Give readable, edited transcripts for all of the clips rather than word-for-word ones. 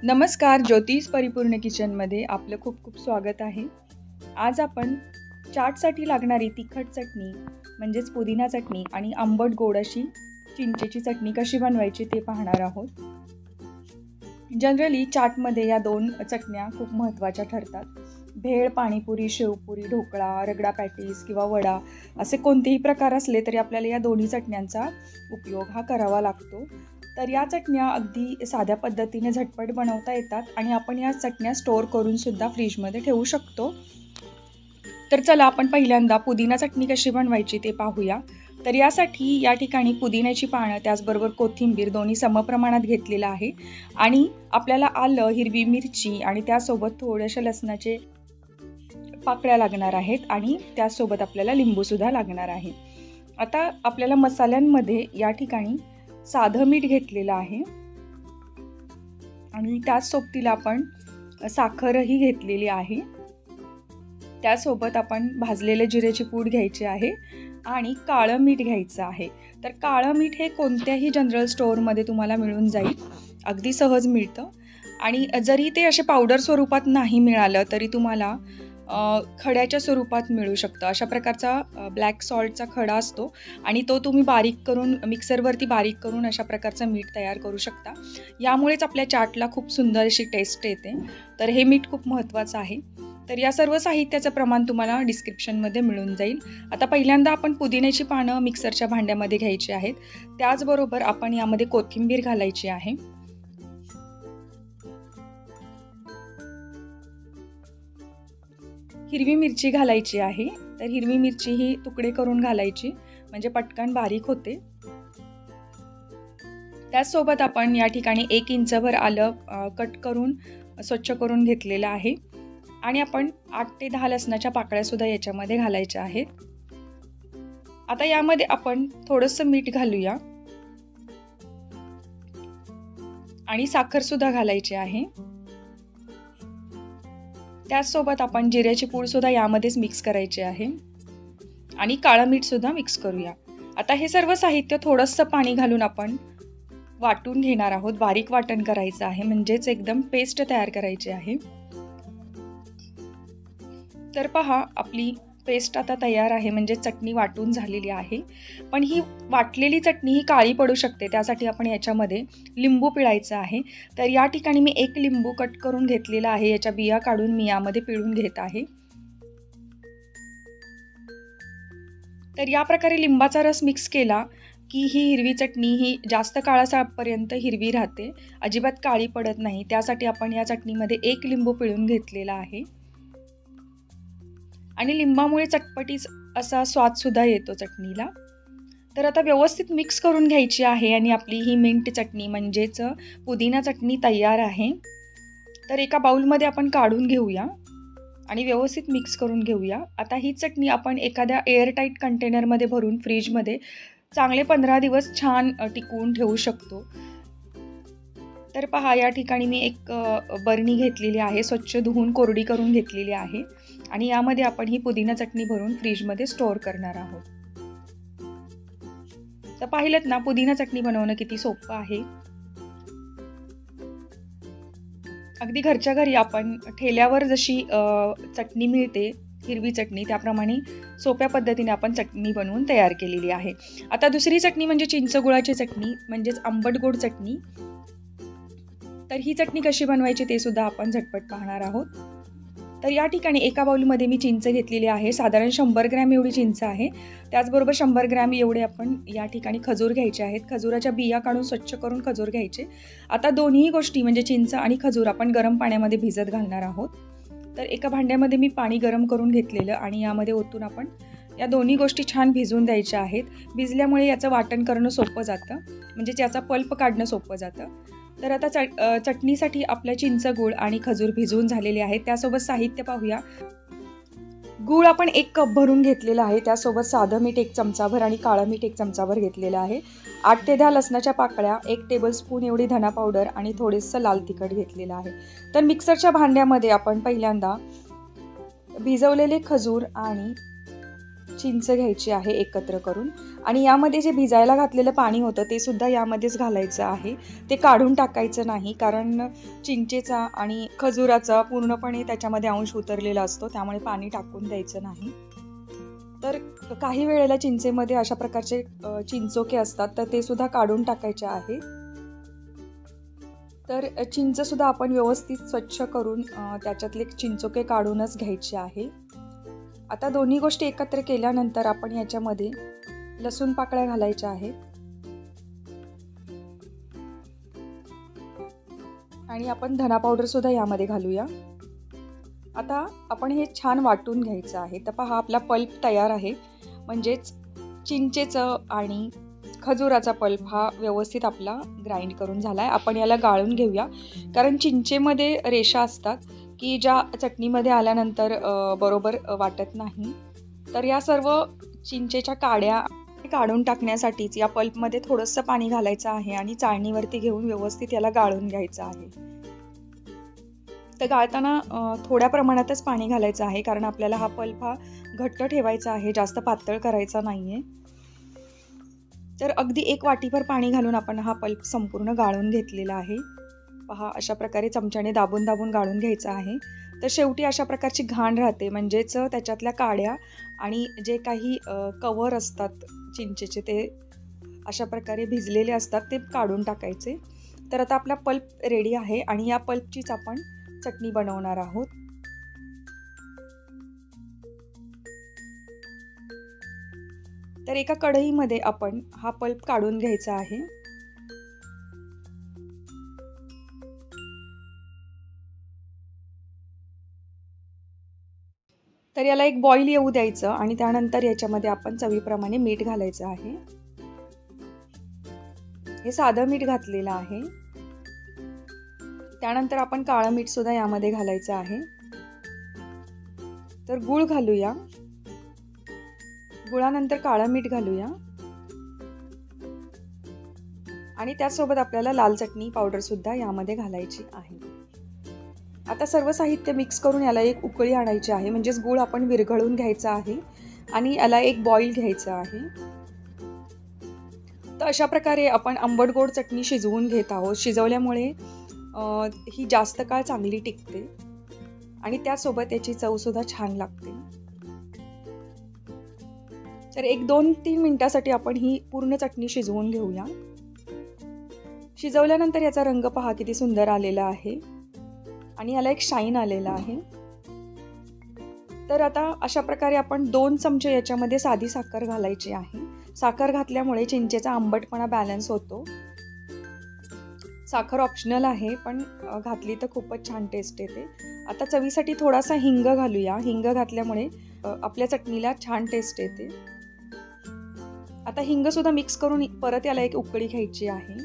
नमस्कार, ज्योतिष परिपूर्ण किचनमध्ये आपलं खूप खूप स्वागत आहे. आज आपण चाटसाठी लागणारी तिखट चटणी म्हणजेच पुदिना चटणी आणि आंबट गोड अशी चिंचेची चटणी कशी बनवायची ते पाहणार आहोत. जनरली चाटमध्ये या दोन चटण्या खूप महत्त्वाच्या ठरतात. भेळ, पाणीपुरी, शेवपुरी, ढोकळा, रगडा पॅटीस किंवा वडा असे कोणतेही प्रकार असले तरी आपल्याला या दोन्ही चटण्यांचा उपयोग हा करावा लागतो. तर या चटण्या अगदी साध्या पद्धतीने झटपट बनवता येतात आणि आपण या चटण्या स्टोअर करूनसुद्धा फ्रीजमध्ये ठेवू शकतो. तर चला आपण पहिल्यांदा पुदिना चटणी कशी बनवायची ते पाहूया. तर यासाठी या ठिकाणी पुदिन्याची पानं त्याचबरोबर कोथिंबीर दोन्ही समप्रमाणात घेतलेलं आहे आणि आपल्याला आलं, हिरवी मिरची आणि त्यासोबत थोड्याशा लसणाचे पाकळ्या लागणार आहेत आणि त्यासोबत आपल्याला लिंबूसुद्धा लागणार आहे. आता आपल्याला मसाल्यांमध्ये या ठिकाणी साधं मीठ घेतलेलं आहे आणि त्याच सोबतीला आपण साखरही घेतलेली आहे. त्यासोबत आपण भाजलेले जिऱ्याची पूड घ्यायची आहे आणि काळं मीठ घ्यायचं आहे. तर काळं मीठ हे कोणत्याही जनरल स्टोअरमध्ये तुम्हाला मिळून जाईल, अगदी सहज मिळतं. आणि जरी ते असे पावडर स्वरूपात नाही मिळालं तरी तुम्हाला खड्याच्या स्वरूपात मिळू शकतं. अशा प्रकारचा ब्लॅक सॉल्टचा खडा असतो आणि तो तुम्ही बारीक करून मिक्सरवरती बारीक करून अशा प्रकारचं मीठ तयार करू शकता. यामुळेच आपल्या चाटला खूप सुंदर अशी टेस्ट येते. तर हे मीठ खूप महत्त्वाचं आहे. तर या सर्व साहित्याचं प्रमाण तुम्हाला डिस्क्रिप्शनमध्ये मिळून जाईल. आता पहिल्यांदा आपण पुदिन्याची पानं मिक्सरच्या भांड्यामध्ये घ्यायची आहेत. त्याचबरोबर आपण यामध्ये कोथिंबीर घालायची आहे. हिरवी मिरची घालायची आहे. तर हिरवी मिरची ही तुकडे करून घालायची म्हणजे पटकन बारीक होते. त्याचसोबत आपण या ठिकाणी 1 इंचभर आलं कट करून स्वच्छ करून घेतलेलं आहे आणि आपण 8 ते 10 लसणाच्या पाकळ्यासुद्धा याच्यामध्ये घालायच्या आहेत. आता यामध्ये आपण थोडंसं मीठ घालूया आणि साखरसुद्धा घालायची आहे. त्याचसोबत आपण जिऱ्याची पूडसुद्धा यामध्येच मिक्स करायची आहे आणि काळं मीठसुद्धा मिक्स करूया. आता हे सर्व साहित्य थोडंसं पाणी घालून आपण वाटून घेणार आहोत. बारीक वाटण करायचं आहे म्हणजेच एकदम पेस्ट तयार करायची आहे. तर पहा आपली पेस्ट आता तयार आहे म्हणजे चटणी वाटून झालेली आहे. पण ही वाटलेली चटणी ही काळी पडू शकते, त्यासाठी आपण याच्यामध्ये लिंबू पिळायचं आहे. तर या ठिकाणी मी 1 लिंबू कट करून घेतलेला आहे. याच्या बिया काढून मी यामध्ये पिळून घेत आहे. तर या प्रकारे लिंबाचा रस मिक्स केला की ही हिरवी चटणी ही जास्त काळापर्यंत हिरवी राहते, अजिबात काळी पडत नाही. त्यासाठी आपण या चटणीमध्ये 1 लिंबू पिळून घेतलेला आहे आणि लिंबामुळे चटपटीच असा स्वादसुद्धा येतो चटणीला. तर आता व्यवस्थित मिक्स करून घ्यायची आहे आणि आपली ही मिंट चटणी म्हणजेच पुदिना चटणी तयार आहे. तर एका बाउलमध्ये आपण काढून घेऊया आणि व्यवस्थित मिक्स करून घेऊया. आता ही चटणी आपण एखाद्या एअरटाईट कंटेनरमध्ये भरून फ्रीजमध्ये चांगले 15 दिवस छान टिकवून ठेवू शकतो. तर पहा या ठिकाणी मी एक बरणी घेतलेली आहे, स्वच्छ धुवून कोरडी करून घेतलेली आहे आणि यामध्ये आपण ही पुदिना चटणी भरून फ्रीजमध्ये स्टोअर करणार आहोत. तर पाहिलं ना, पुदिना चटणी बनवणं किती सोपं आहे. अगदी घरच्या घरी आपण ठेल्यावर जशी चटणी मिळते हिरवी चटणी त्याप्रमाणे सोप्या पद्धतीने आपण चटणी बनवून तयार केलेली आहे. आता दुसरी चटणी म्हणजे चिंचगुळाची चटणी म्हणजेच आंबट गोड चटणी. तर ही चटणी कशी बनवायची ते सुद्धा आपण झटपट पाहणार आहोत. तर या ठिकाणी एका बाउलमध्ये मी चिंच घेतलेली आहे. साधारण 100 ग्रॅम एवढी चिंच आहे. त्याचबरोबर 100 ग्रॅम एवढे आपण या ठिकाणी खजूर घ्यायचे आहेत. खजुराच्या बिया काढून स्वच्छ करून खजूर घ्यायचे. आता दोन्ही गोष्टी म्हणजे चिंच आणि खजूर आपण गरम पाण्यामध्ये भिजत घालणार आहोत. तर एका भांड्यामध्ये मी पाणी गरम करून घेतलेलं आणि यामध्ये ओतून आपण या दोन्ही गोष्टी छान भिजवून द्यायच्या आहेत. भिजल्यामुळे याचं वाटण करणं सोपं जातं, म्हणजे याचा पल्प काढणं सोपं जातं. तर आता चटणीसाठी आपल्या चिंच, गूळ आणि खजूर भिजवून झालेले आहेत. त्यासोबत साहित्य पाहूया. गूळ आपण 1 कप भरून घेतलेला आहे. त्यासोबत साधं मीठ 1 चमचाभर आणि काळं मीठ 1 चमचाभर घेतलेलं आहे. 8 ते 10 लसणाच्या पाकळ्या, 1 टेबलस्पून एवढी धना पावडर आणि थोडंसं लाल तिखट घेतलेलं आहे. तर मिक्सरच्या भांड्यामध्ये आपण पहिल्यांदा भिजवलेले खजूर आणि चिंच घ्यायची आहे एकत्र करून आणि यामध्ये जे भिजायला घातलेलं पाणी होतं ते सुद्धा यामध्येच घालायचं आहे. ते काढून टाकायचं नाही, कारण चिंचेचा आणि खजुराचा पूर्णपणे त्याच्यामध्ये अंश उतरलेला असतो, त्यामुळे पाणी टाकून द्यायचं नाही. तर काही वेळेला चिंचेमध्ये अशा प्रकारचे चिंचोके असतात, तर ते सुद्धा काढून टाकायचे आहेत. तर चिंचसुद्धा आपण व्यवस्थित स्वच्छ करून त्याच्यातले चिंचोके काढूनच घ्यायचे आहे. आता दोन्ही गोष्टी एकत्र केल्यानंतर आपण याच्यामध्ये लसूण पाकळ्या घालायच्या आहेत आणि आपण धना पावडर सुद्धा यामध्ये घालूया. आता आपण हे छान वाटून घ्यायचं आहे. तर पहा आपला पल्प तयार आहे, म्हणजेच चिंचेचं आणि खजुराचा पल्प हा व्यवस्थित आपला ग्राइंड करून झाला आहे. आपण याला गाळून घेऊया, कारण चिंचेमध्ये रेषा असतात की ज्या चटणीमध्ये आल्यानंतर बरोबर वाटत नाही. तर या सर्व चिंचेच्या काड्या काढून टाकण्यासाठीच या पल्पमध्ये थोडंसं पाणी घालायचं आहे आणि चाळणीवरती घेऊन व्यवस्थित याला गाळून घ्यायचं आहे. तर गाळताना थोड्या प्रमाणातच पाणी घालायचं आहे, कारण आपल्याला हा पल्प हा घट्ट ठेवायचा आहे, जास्त पातळ करायचा नाही आहे. तर अगदी 1 वाटीभर पाणी घालून आपण हा पल्प संपूर्ण गाळून घेतलेला आहे. पहा अशा प्रकारे चमच्याने दाबून दाबून गाळून घ्यायचं आहे. तर शेवटी अशा प्रकारची घाण राहते, म्हणजेच त्याच्यातल्या काड्या आणि जे काही कवर असतात चिंचेचे ते अशा प्रकारे भिजलेले असतात, ते काढून टाकायचे. तर आता आपला पल्प रेडी आहे आणि या पल्पचीच आपण चटणी बनवणार आहोत. तर एका कढईमध्ये आपण हा पल्प काढून घ्यायचा आहे. तर याला एक बॉईल येऊ द्यायचं आणि त्यानंतर याच्यामध्ये आपण चवीप्रमाणे मीठ घालायचं आहे. हे साधं मीठ घातलेलं आहे. त्यानंतर आपण काळं मीठ सुद्धा यामध्ये घालायचं आहे. तर गूळ घालूया. गुळानंतर काळं मीठ घालूया आणि त्यासोबत आपल्याला लाल चटणी पावडर सुद्धा यामध्ये घालायची आहे. आता सर्व साहित्य मिक्स करून याला एक उकळी आणायची आहे, म्हणजेच गूळ आपण विरघळून घ्यायचा आहे आणि याला एक बॉईल घ्यायचा आहे. तर अशा प्रकारे आपण आंबट गोड चटणी शिजवून घेत आहोत. शिजवल्यामुळे ही जास्त काळ चांगली टिकते आणि त्यासोबत याची चवसुद्धा छान लागते. तर 1-2-3 मिनिटासाठी आपण ही पूर्ण चटणी शिजवून घेऊया. शिजवल्यानंतर याचा रंग पहा किती सुंदर आलेला आहे आणि याला एक शाईन आलेला आहे. तर आता अशा प्रकारे आपण 2 चमचे याच्यामध्ये साधी साखर घालायची आहे. साखर घातल्यामुळे चिंचेचा आंबटपणा बॅलन्स होतो. साखर ऑप्शनल आहे, पण घातली तर खूपच छान टेस्ट येते. आता चवीसाठी थोडासा हिंग घालूया. हिंग घातल्यामुळे आपल्या चटणीला छान टेस्ट येते. आता हिंग सुद्धा मिक्स करून परत याला एक उकळी घ्यायची आहे.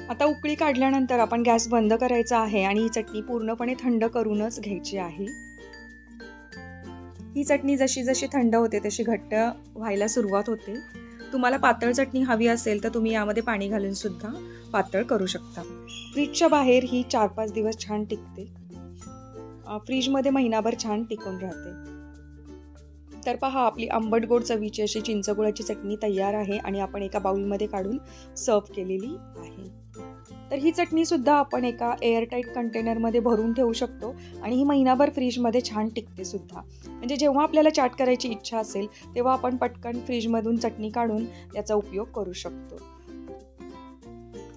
आता उकळी काढल्यानंतर आपण गॅस बंद करायचा आहे आणि ही चटणी पूर्णपणे थंड करूनच घ्यायची आहे. ही चटणी जशी जशी थंड होते तशी घट्ट व्हायला सुरुवात होते. तुम्हाला पातळ चटणी हवी असेल तर तुम्ही यामध्ये पाणी घालून सुद्धा पातळ करू शकता. फ्रीजच्या बाहेर ही 4-5 दिवस छान टिकते. फ्रीजमध्ये महिनाभर छान टिकून राहते. तर पहा आपली आंबट गोड चवीची अशी चिंचगुळाची चटणी तयार आहे आणि आपण एका बाउलमध्ये काढून सर्व केलेली आहे. तर ही चटणी सुद्धा आपण एका एअरटाईट कंटेनरमध्ये भरून ठेवू शकतो आणि ही महिनाभर फ्रीजमध्ये छान टिकते सुद्धा. म्हणजे जेव्हा आपल्याला चाट करायची इच्छा असेल तेव्हा आपण पटकन फ्रीजमधून चटणी काढून याचा उपयोग करू शकतो.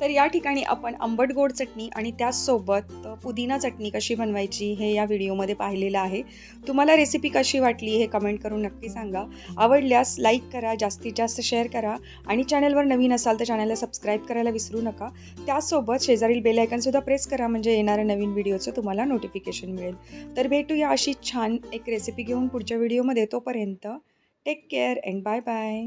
तर या ठिकाणी आपण आंबट गोड चटणी आणि त्याचसोबत पुदिना चटणी कशी बनवायची हे या व्हिडिओमध्ये पाहिलेलं आहे. तुम्हाला रेसिपी कशी वाटली हे कमेंट करून नक्की सांगा. आवडल्यास लाईक करा, जास्तीत जास्त शेअर करा आणि चॅनलवर नवीन असाल तर चॅनलला सबस्क्राईब करायला विसरू नका. त्याचसोबत शेजारील बेल आयकॉनसुद्धा प्रेस करा, म्हणजे येणाऱ्या नवीन व्हिडिओचं तुम्हाला नोटिफिकेशन मिळेल. तर भेटूया अशी छान एक रेसिपी घेऊन पुढच्या व्हिडिओमध्ये. तोपर्यंत take care and bye bye.